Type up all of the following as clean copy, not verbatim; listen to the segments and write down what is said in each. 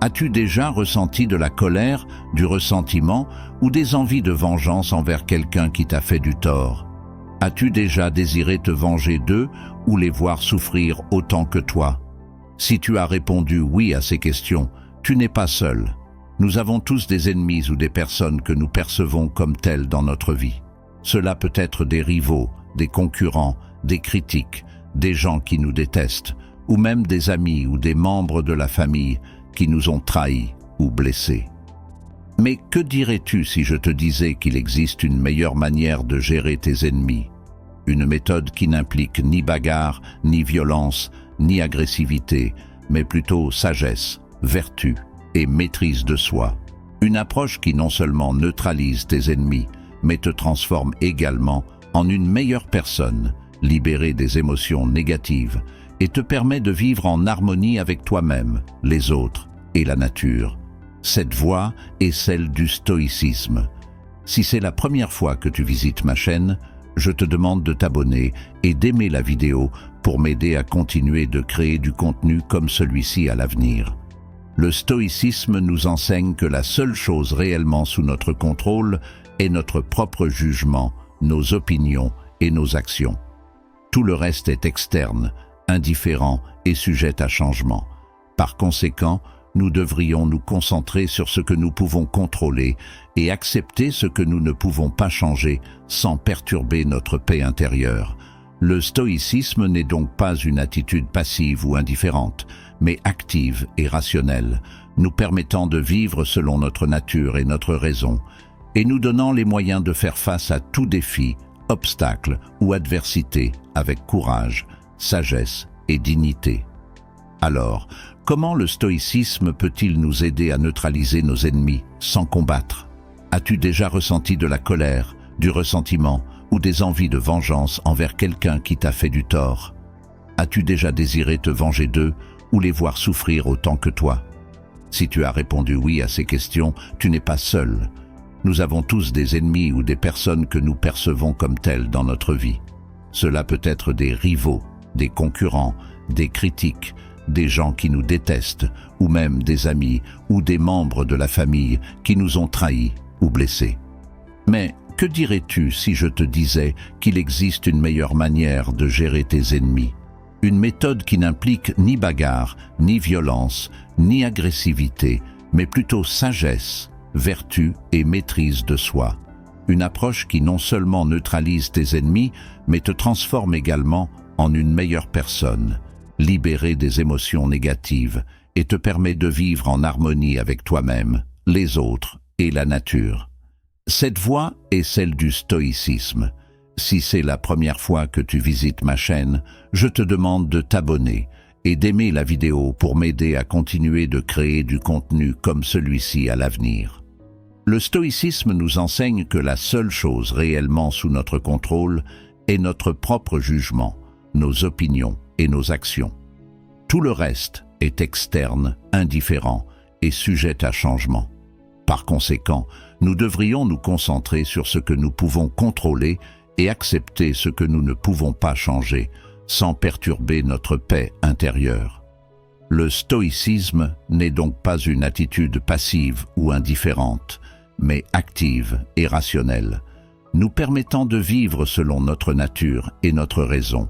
As-tu déjà ressenti de la colère, du ressentiment ou des envies de vengeance envers quelqu'un qui t'a fait du tort? As-tu déjà désiré te venger d'eux ou les voir souffrir autant que toi? Si tu as répondu oui à ces questions, tu n'es pas seul. Nous avons tous des ennemis ou des personnes que nous percevons comme telles dans notre vie. Cela peut être des rivaux, des concurrents, des critiques, des gens qui nous détestent, ou même des amis ou des membres de la famille qui nous ont trahis ou blessés. Mais que dirais-tu si je te disais qu'il existe une meilleure manière de gérer tes ennemis? Une méthode qui n'implique ni bagarre, ni violence, ni agressivité, mais plutôt sagesse, vertu et maîtrise de soi. Une approche qui non seulement neutralise tes ennemis, mais te transforme également en une meilleure personne, libérée des émotions négatives, et te permet de vivre en harmonie avec toi-même, les autres et la nature. Cette voie est celle du stoïcisme. Si c'est la première fois que tu visites ma chaîne, je te demande de t'abonner et d'aimer la vidéo pour m'aider à continuer de créer du contenu comme celui-ci à l'avenir. Le stoïcisme nous enseigne que la seule chose réellement sous notre contrôle est notre propre jugement, nos opinions et nos actions. Tout le reste est externe, indifférent et sujet à changement. Par conséquent, nous devrions nous concentrer sur ce que nous pouvons contrôler et accepter ce que nous ne pouvons pas changer sans perturber notre paix intérieure. Le stoïcisme n'est donc pas une attitude passive ou indifférente, mais active et rationnelle, nous permettant de vivre selon notre nature et notre raison, et nous donnant les moyens de faire face à tout défi, obstacle ou adversité avec courage, sagesse et dignité. Alors, comment le stoïcisme peut-il nous aider à neutraliser nos ennemis sans combattre? As-tu déjà ressenti de la colère, du ressentiment ou des envies de vengeance envers quelqu'un qui t'a fait du tort? As-tu déjà désiré te venger d'eux ou les voir souffrir autant que toi? Si tu as répondu oui à ces questions, tu n'es pas seul. Nous avons tous des ennemis ou des personnes que nous percevons comme telles dans notre vie. Cela peut être des rivaux, des concurrents, des critiques, des gens qui nous détestent, ou même des amis ou des membres de la famille qui nous ont trahis ou blessés. Mais que dirais-tu si je te disais qu'il existe une meilleure manière de gérer tes ennemis? Une méthode qui n'implique ni bagarre, ni violence, ni agressivité, mais plutôt sagesse, vertu et maîtrise de soi. Une approche qui non seulement neutralise tes ennemis, mais te transforme également en une meilleure personne, libérée des émotions négatives, et te permet de vivre en harmonie avec toi-même, les autres et la nature. Cette voie est celle du stoïcisme. Si c'est la première fois que tu visites ma chaîne, je te demande de t'abonner et d'aimer la vidéo pour m'aider à continuer de créer du contenu comme celui-ci à l'avenir. Le stoïcisme nous enseigne que la seule chose réellement sous notre contrôle est notre propre jugement, nos opinions et nos actions. Tout le reste est externe, indifférent et sujet à changement. Par conséquent, nous devrions nous concentrer sur ce que nous pouvons contrôler et accepter ce que nous ne pouvons pas changer, sans perturber notre paix intérieure. Le stoïcisme n'est donc pas une attitude passive ou indifférente, mais active et rationnelle, nous permettant de vivre selon notre nature et notre raison,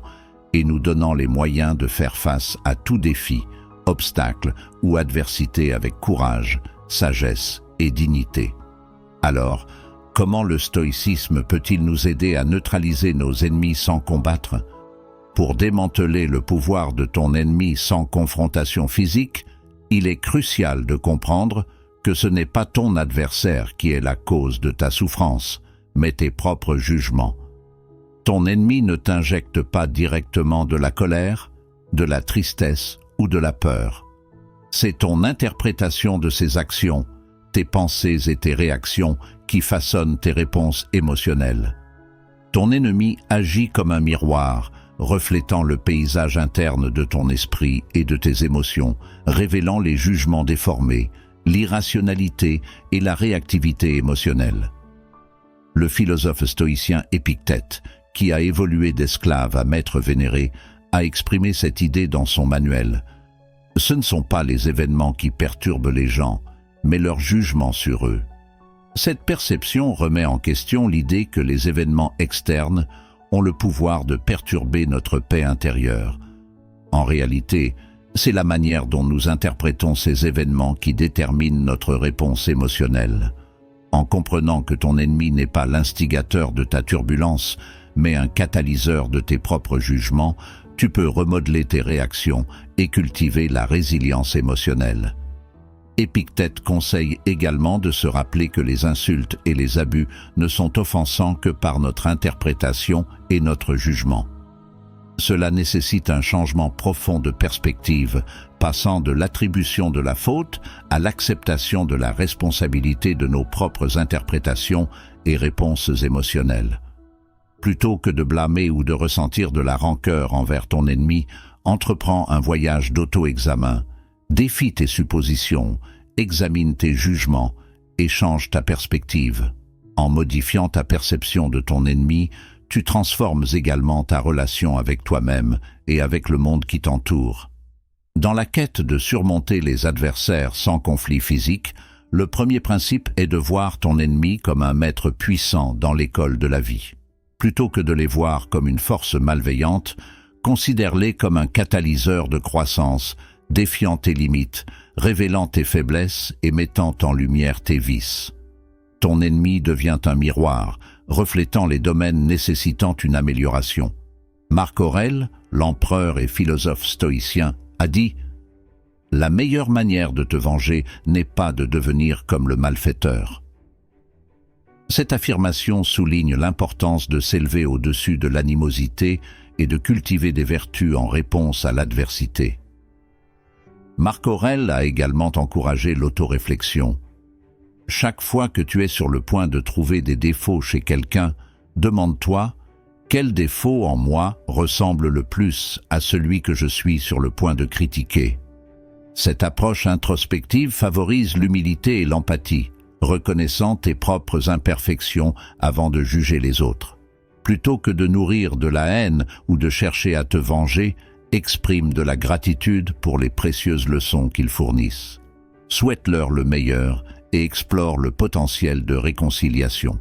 et nous donnant les moyens de faire face à tout défi, obstacle ou adversité avec courage, sagesse et dignité. Alors, comment le stoïcisme peut-il nous aider à neutraliser nos ennemis sans combattre? Pour démanteler le pouvoir de ton ennemi sans confrontation physique, il est crucial de comprendre que ce n'est pas ton adversaire qui est la cause de ta souffrance, mais tes propres jugements. Ton ennemi ne t'injecte pas directement de la colère, de la tristesse ou de la peur. C'est ton interprétation de ses actions, tes pensées et tes réactions qui façonnent tes réponses émotionnelles. Ton ennemi agit comme un miroir, reflétant le paysage interne de ton esprit et de tes émotions, révélant les jugements déformés, l'irrationalité et la réactivité émotionnelle. Le philosophe stoïcien Épictète, qui a évolué d'esclave à maître vénéré, a exprimé cette idée dans son manuel. Ce ne sont pas les événements qui perturbent les gens, mais leur jugement sur eux. Cette perception remet en question l'idée que les événements externes ont le pouvoir de perturber notre paix intérieure. En réalité, c'est la manière dont nous interprétons ces événements qui détermine notre réponse émotionnelle. En comprenant que ton ennemi n'est pas l'instigateur de ta turbulence, mais un catalyseur de tes propres jugements, tu peux remodeler tes réactions et cultiver la résilience émotionnelle. Épictète conseille également de se rappeler que les insultes et les abus ne sont offensants que par notre interprétation et notre jugement. Cela nécessite un changement profond de perspective, passant de l'attribution de la faute à l'acceptation de la responsabilité de nos propres interprétations et réponses émotionnelles. Plutôt que de blâmer ou de ressentir de la rancœur envers ton ennemi, entreprends un voyage d'auto-examen. Défie tes suppositions, examine tes jugements et change ta perspective. En modifiant ta perception de ton ennemi, tu transformes également ta relation avec toi-même et avec le monde qui t'entoure. Dans la quête de surmonter les adversaires sans conflit physique, le premier principe est de voir ton ennemi comme un maître puissant dans l'école de la vie. Plutôt que de les voir comme une force malveillante, considère-les comme un catalyseur de croissance, défiant tes limites, révélant tes faiblesses et mettant en lumière tes vices. Ton ennemi devient un miroir, reflétant les domaines nécessitant une amélioration. Marc Aurèle, l'empereur et philosophe stoïcien, a dit « La meilleure manière de te venger n'est pas de devenir comme le malfaiteur. » Cette affirmation souligne l'importance de s'élever au-dessus de l'animosité et de cultiver des vertus en réponse à l'adversité. Marc Aurèle a également encouragé l'autoréflexion. Chaque fois que tu es sur le point de trouver des défauts chez quelqu'un, demande-toi quel défaut en moi ressemble le plus à celui que je suis sur le point de critiquer. Cette approche introspective favorise l'humilité et l'empathie, reconnaissant tes propres imperfections avant de juger les autres. Plutôt que de nourrir de la haine ou de chercher à te venger, exprime de la gratitude pour les précieuses leçons qu'ils fournissent. Souhaite-leur le meilleur et explore le potentiel de réconciliation.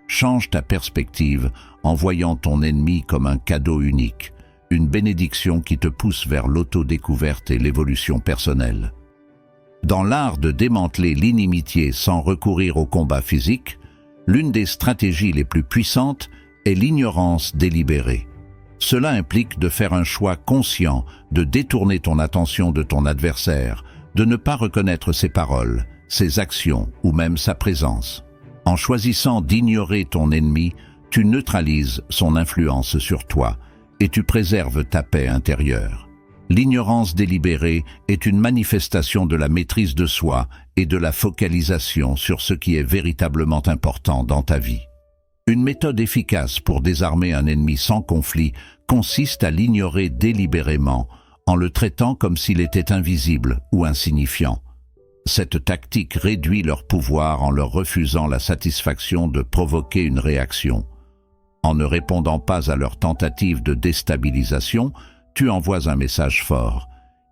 Change ta perspective en voyant ton ennemi comme un cadeau unique, une bénédiction qui te pousse vers l'autodécouverte et l'évolution personnelle. Dans l'art de démanteler l'inimitié sans recourir au combat physique, l'une des stratégies les plus puissantes est l'ignorance délibérée. Cela implique de faire un choix conscient, de détourner ton attention de ton adversaire, de ne pas reconnaître ses paroles, ses actions ou même sa présence. En choisissant d'ignorer ton ennemi, tu neutralises son influence sur toi et tu préserves ta paix intérieure. L'ignorance délibérée est une manifestation de la maîtrise de soi et de la focalisation sur ce qui est véritablement important dans ta vie. Une méthode efficace pour désarmer un ennemi sans conflit consiste à l'ignorer délibérément, en le traitant comme s'il était invisible ou insignifiant. Cette tactique réduit leur pouvoir en leur refusant la satisfaction de provoquer une réaction. En ne répondant pas à leurs tentatives de déstabilisation, tu envoies un message fort.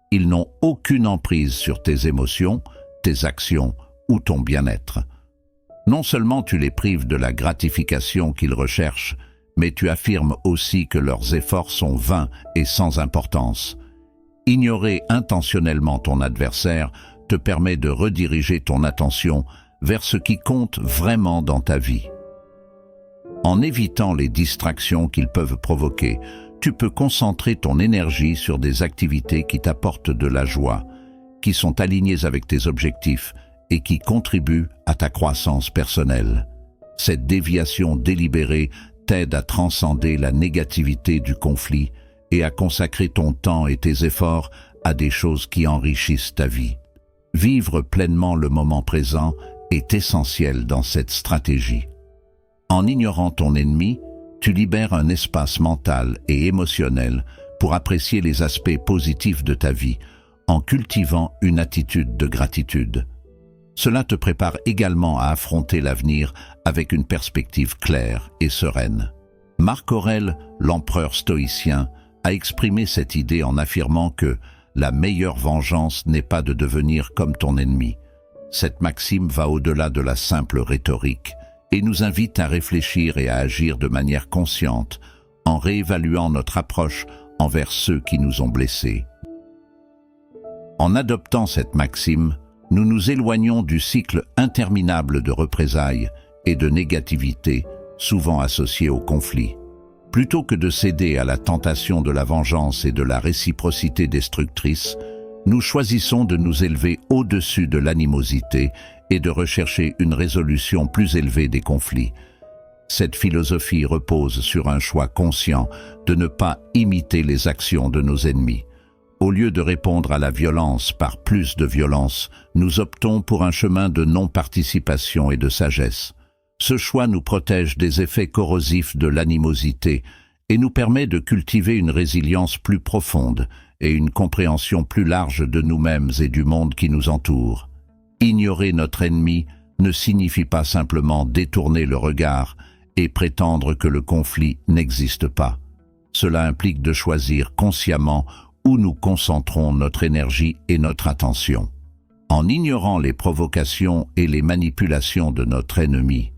Ils n'ont aucune emprise sur tes émotions, tes actions ou ton bien-être. Non seulement tu les prives de la gratification qu'ils recherchent, mais tu affirmes aussi que leurs efforts sont vains et sans importance. Ignorer intentionnellement ton adversaire te permet de rediriger ton attention vers ce qui compte vraiment dans ta vie. En évitant les distractions qu'ils peuvent provoquer, tu peux concentrer ton énergie sur des activités qui t'apportent de la joie, qui sont alignées avec tes objectifs et qui contribuent à ta croissance personnelle. Cette déviation délibérée t'aide à transcender la négativité du conflit et à consacrer ton temps et tes efforts à des choses qui enrichissent ta vie. Vivre pleinement le moment présent est essentiel dans cette stratégie. En ignorant ton ennemi, tu libères un espace mental et émotionnel pour apprécier les aspects positifs de ta vie en cultivant une attitude de gratitude. Cela te prépare également à affronter l'avenir avec une perspective claire et sereine. Marc Aurèle, l'empereur stoïcien, a exprimé cette idée en affirmant que la meilleure vengeance n'est pas de devenir comme ton ennemi. Cette maxime va au-delà de la simple rhétorique et nous invite à réfléchir et à agir de manière consciente en réévaluant notre approche envers ceux qui nous ont blessés. En adoptant cette maxime, nous nous éloignons du cycle interminable de représailles et de négativité, souvent associés au conflit. Plutôt que de céder à la tentation de la vengeance et de la réciprocité destructrice, nous choisissons de nous élever au-dessus de l'animosité et de rechercher une résolution plus élevée des conflits. Cette philosophie repose sur un choix conscient de ne pas imiter les actions de nos ennemis. Au lieu de répondre à la violence par plus de violence, nous optons pour un chemin de non-participation et de sagesse. Ce choix nous protège des effets corrosifs de l'animosité et nous permet de cultiver une résilience plus profonde et une compréhension plus large de nous-mêmes et du monde qui nous entoure. Ignorer notre ennemi ne signifie pas simplement détourner le regard et prétendre que le conflit n'existe pas. Cela implique de choisir consciemment où nous concentrons notre énergie et notre attention. En ignorant les provocations et les manipulations de notre ennemi,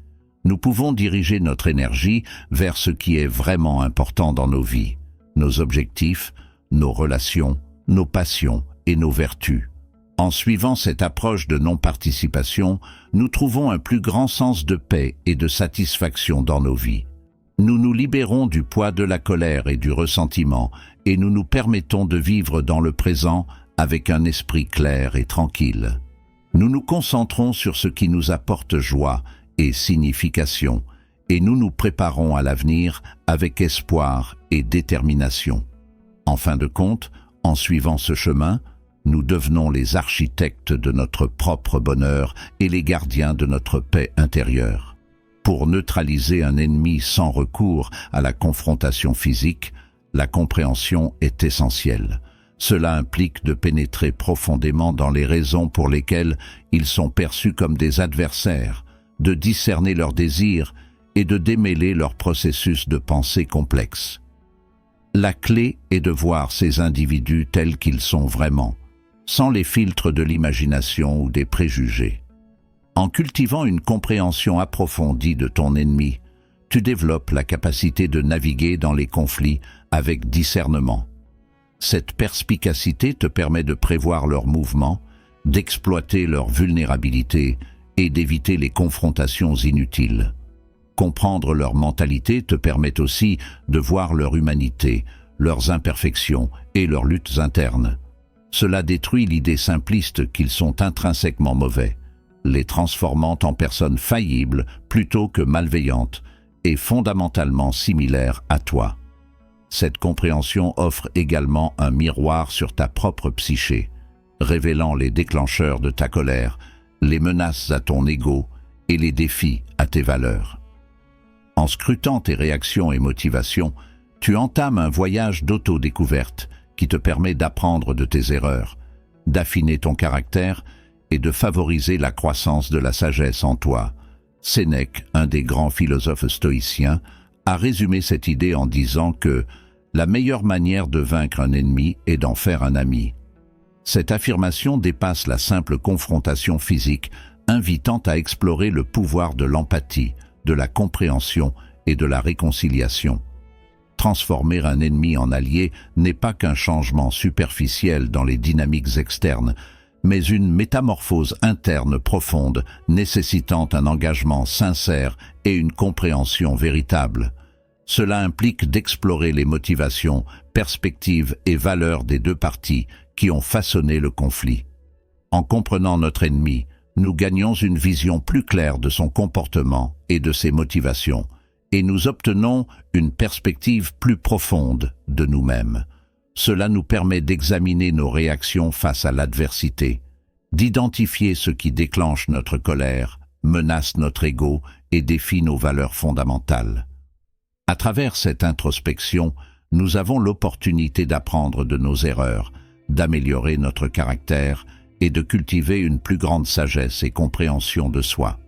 nous pouvons diriger notre énergie vers ce qui est vraiment important dans nos vies, nos objectifs, nos relations, nos passions et nos vertus. En suivant cette approche de non-participation, nous trouvons un plus grand sens de paix et de satisfaction dans nos vies. Nous nous libérons du poids de la colère et du ressentiment et nous nous permettons de vivre dans le présent avec un esprit clair et tranquille. Nous nous concentrons sur ce qui nous apporte joie et signification et nous nous préparons à l'avenir avec espoir et détermination. En fin de compte, en suivant ce chemin, nous devenons les architectes de notre propre bonheur et les gardiens de notre paix intérieure. Pour neutraliser un ennemi sans recours à la confrontation physique, la compréhension est essentielle. Cela implique de pénétrer profondément dans les raisons pour lesquelles ils sont perçus comme des adversaires, de discerner leurs désirs et de démêler leur processus de pensée complexe. La clé est de voir ces individus tels qu'ils sont vraiment, sans les filtres de l'imagination ou des préjugés. En cultivant une compréhension approfondie de ton ennemi, tu développes la capacité de naviguer dans les conflits avec discernement. Cette perspicacité te permet de prévoir leurs mouvements, d'exploiter leur vulnérabilité et d'éviter les confrontations inutiles. Comprendre leur mentalité te permet aussi de voir leur humanité, leurs imperfections et leurs luttes internes. Cela détruit l'idée simpliste qu'ils sont intrinsèquement mauvais, les transformant en personnes faillibles plutôt que malveillantes et fondamentalement similaires à toi. Cette compréhension offre également un miroir sur ta propre psyché, révélant les déclencheurs de ta colère, les menaces à ton ego et les défis à tes valeurs. En scrutant tes réactions et motivations, tu entames un voyage d'autodécouverte qui te permet d'apprendre de tes erreurs, d'affiner ton caractère et de favoriser la croissance de la sagesse en toi. Sénèque, un des grands philosophes stoïciens, a résumé cette idée en disant que la meilleure manière de vaincre un ennemi est d'en faire un ami. Cette affirmation dépasse la simple confrontation physique, invitant à explorer le pouvoir de l'empathie, de la compréhension et de la réconciliation. Transformer un ennemi en allié n'est pas qu'un changement superficiel dans les dynamiques externes, mais une métamorphose interne profonde nécessitant un engagement sincère et une compréhension véritable. Cela implique d'explorer les motivations, perspectives et valeurs des deux parties qui ont façonné le conflit. En comprenant notre ennemi, nous gagnons une vision plus claire de son comportement et de ses motivations, et nous obtenons une perspective plus profonde de nous-mêmes. Cela nous permet d'examiner nos réactions face à l'adversité, d'identifier ce qui déclenche notre colère, menace notre ego et défie nos valeurs fondamentales. À travers cette introspection, nous avons l'opportunité d'apprendre de nos erreurs, d'améliorer notre caractère et de cultiver une plus grande sagesse et compréhension de soi.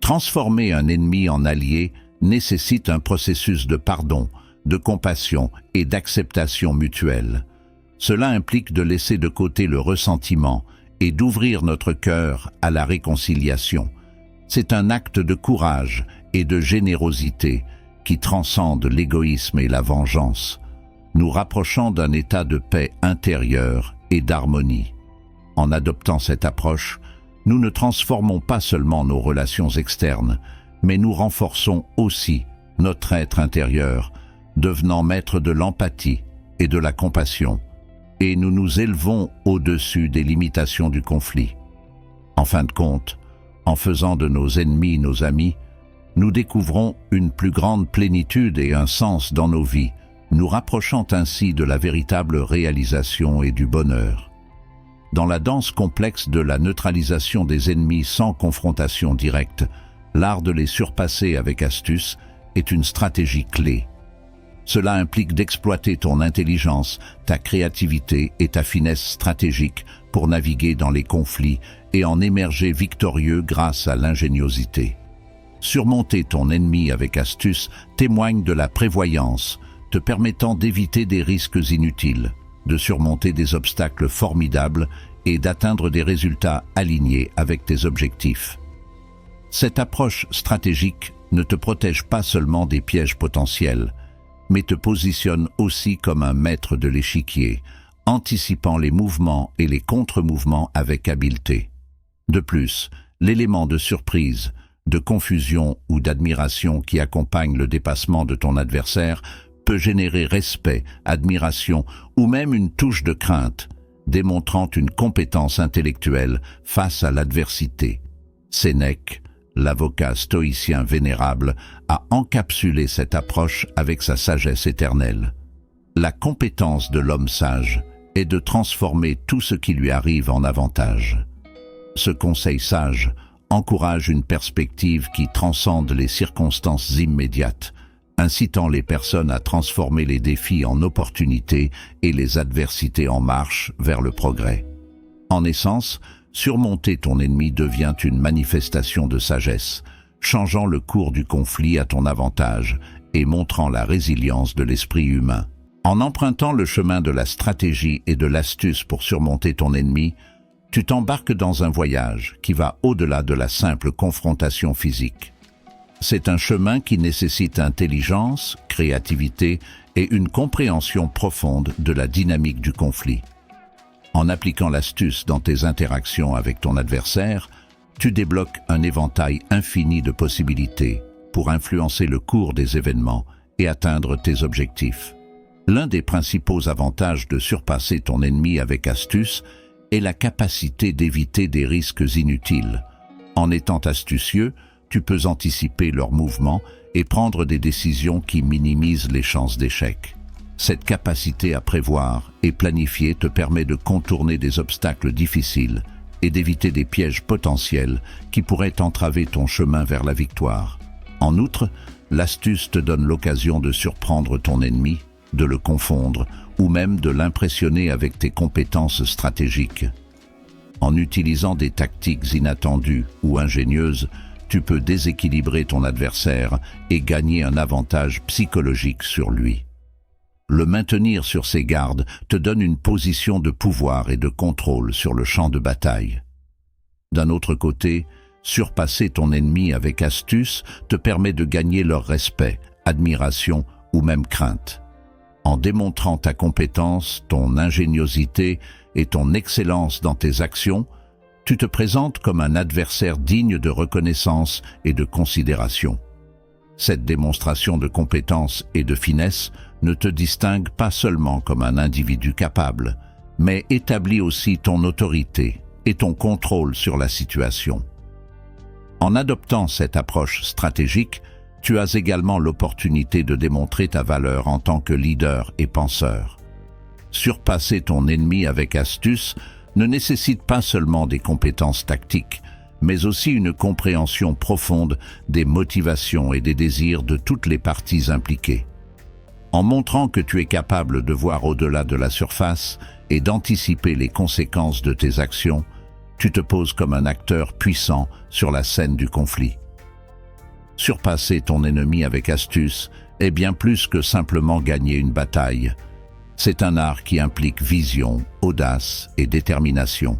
Transformer un ennemi en allié nécessite un processus de pardon, de compassion et d'acceptation mutuelle. Cela implique de laisser de côté le ressentiment et d'ouvrir notre cœur à la réconciliation. C'est un acte de courage et de générosité qui transcende l'égoïsme et la vengeance, nous rapprochant d'un état de paix intérieure et d'harmonie. En adoptant cette approche, nous ne transformons pas seulement nos relations externes, mais nous renforçons aussi notre être intérieur, devenant maître de l'empathie et de la compassion, et nous nous élevons au-dessus des limitations du conflit. En fin de compte, en faisant de nos ennemis nos amis, nous découvrons une plus grande plénitude et un sens dans nos vies, nous rapprochant ainsi de la véritable réalisation et du bonheur. Dans la danse complexe de la neutralisation des ennemis sans confrontation directe, l'art de les surpasser avec astuce est une stratégie clé. Cela implique d'exploiter ton intelligence, ta créativité et ta finesse stratégique pour naviguer dans les conflits et en émerger victorieux grâce à l'ingéniosité. Surmonter ton ennemi avec astuce témoigne de la prévoyance, te permettant d'éviter des risques inutiles, de surmonter des obstacles formidables et d'atteindre des résultats alignés avec tes objectifs. Cette approche stratégique ne te protège pas seulement des pièges potentiels, mais te positionne aussi comme un maître de l'échiquier, anticipant les mouvements et les contre-mouvements avec habileté. De plus, l'élément de surprise, de confusion ou d'admiration qui accompagne le dépassement de ton adversaire peut générer respect, admiration ou même une touche de crainte, démontrant une compétence intellectuelle face à l'adversité. Sénèque, l'avocat stoïcien vénérable, a encapsulé cette approche avec sa sagesse éternelle. La compétence de l'homme sage est de transformer tout ce qui lui arrive en avantage. Ce conseil sage encourage une perspective qui transcende les circonstances immédiates, incitant les personnes à transformer les défis en opportunités et les adversités en marche vers le progrès. En essence, surmonter ton ennemi devient une manifestation de sagesse, changeant le cours du conflit à ton avantage et montrant la résilience de l'esprit humain. En empruntant le chemin de la stratégie et de l'astuce pour surmonter ton ennemi, tu t'embarques dans un voyage qui va au-delà de la simple confrontation physique. C'est un chemin qui nécessite intelligence, créativité et une compréhension profonde de la dynamique du conflit. En appliquant l'astuce dans tes interactions avec ton adversaire, tu débloques un éventail infini de possibilités pour influencer le cours des événements et atteindre tes objectifs. L'un des principaux avantages de surpasser ton ennemi avec astuce est la capacité d'éviter des risques inutiles. En étant astucieux, tu peux anticiper leurs mouvements et prendre des décisions qui minimisent les chances d'échec. Cette capacité à prévoir et planifier te permet de contourner des obstacles difficiles et d'éviter des pièges potentiels qui pourraient entraver ton chemin vers la victoire. En outre, l'astuce te donne l'occasion de surprendre ton ennemi, de le confondre ou même de l'impressionner avec tes compétences stratégiques. En utilisant des tactiques inattendues ou ingénieuses, tu peux déséquilibrer ton adversaire et gagner un avantage psychologique sur lui. Le maintenir sur ses gardes te donne une position de pouvoir et de contrôle sur le champ de bataille. D'un autre côté, surpasser ton ennemi avec astuce te permet de gagner leur respect, admiration ou même crainte. En démontrant ta compétence, ton ingéniosité et ton excellence dans tes actions, tu te présentes comme un adversaire digne de reconnaissance et de considération. Cette démonstration de compétence et de finesse ne te distingue pas seulement comme un individu capable, mais établit aussi ton autorité et ton contrôle sur la situation. En adoptant cette approche stratégique, tu as également l'opportunité de démontrer ta valeur en tant que leader et penseur. Surpasser ton ennemi avec astuce ne nécessite pas seulement des compétences tactiques, mais aussi une compréhension profonde des motivations et des désirs de toutes les parties impliquées. En montrant que tu es capable de voir au-delà de la surface et d'anticiper les conséquences de tes actions, tu te poses comme un acteur puissant sur la scène du conflit. Surpasser ton ennemi avec astuce est bien plus que simplement gagner une bataille. C'est un art qui implique vision, audace et détermination.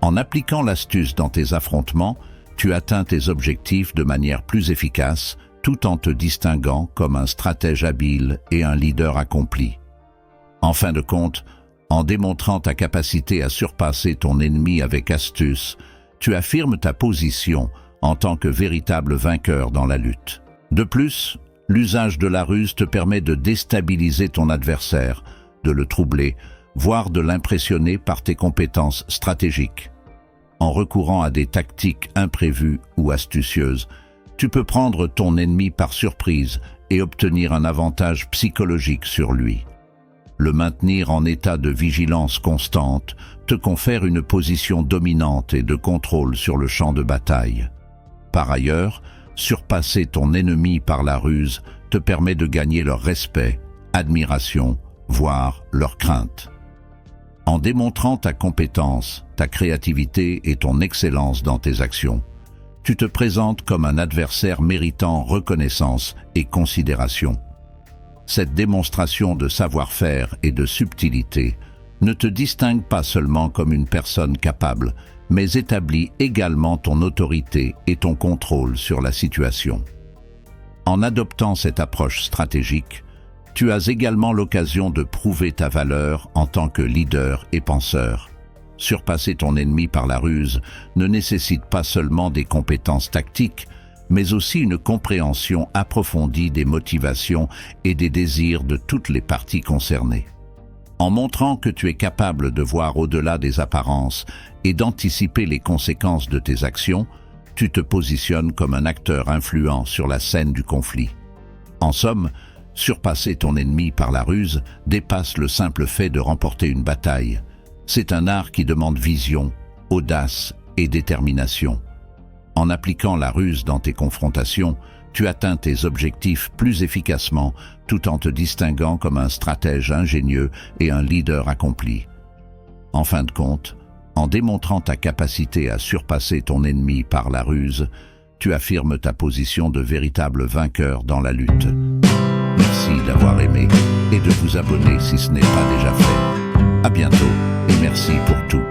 En appliquant l'astuce dans tes affrontements, tu atteins tes objectifs de manière plus efficace, tout en te distinguant comme un stratège habile et un leader accompli. En fin de compte, en démontrant ta capacité à surpasser ton ennemi avec astuce, tu affirmes ta position en tant que véritable vainqueur dans la lutte. De plus, l'usage de la ruse te permet de déstabiliser ton adversaire, de le troubler, voire de l'impressionner par tes compétences stratégiques. En recourant à des tactiques imprévues ou astucieuses, tu peux prendre ton ennemi par surprise et obtenir un avantage psychologique sur lui. Le maintenir en état de vigilance constante te confère une position dominante et de contrôle sur le champ de bataille. Par ailleurs, surpasser ton ennemi par la ruse te permet de gagner leur respect, admiration, voire leur crainte. En démontrant ta compétence, ta créativité et ton excellence dans tes actions, tu te présentes comme un adversaire méritant reconnaissance et considération. Cette démonstration de savoir-faire et de subtilité ne te distingue pas seulement comme une personne capable, mais établit également ton autorité et ton contrôle sur la situation. En adoptant cette approche stratégique, tu as également l'occasion de prouver ta valeur en tant que leader et penseur. Surpasser ton ennemi par la ruse ne nécessite pas seulement des compétences tactiques, mais aussi une compréhension approfondie des motivations et des désirs de toutes les parties concernées. En montrant que tu es capable de voir au-delà des apparences et d'anticiper les conséquences de tes actions, tu te positionnes comme un acteur influent sur la scène du conflit. En somme, surpasser ton ennemi par la ruse dépasse le simple fait de remporter une bataille. C'est un art qui demande vision, audace et détermination. En appliquant la ruse dans tes confrontations, tu atteins tes objectifs plus efficacement tout en te distinguant comme un stratège ingénieux et un leader accompli. En fin de compte, en démontrant ta capacité à surpasser ton ennemi par la ruse, tu affirmes ta position de véritable vainqueur dans la lutte. Merci d'avoir aimé et de vous abonner si ce n'est pas déjà fait. À bientôt et merci pour tout.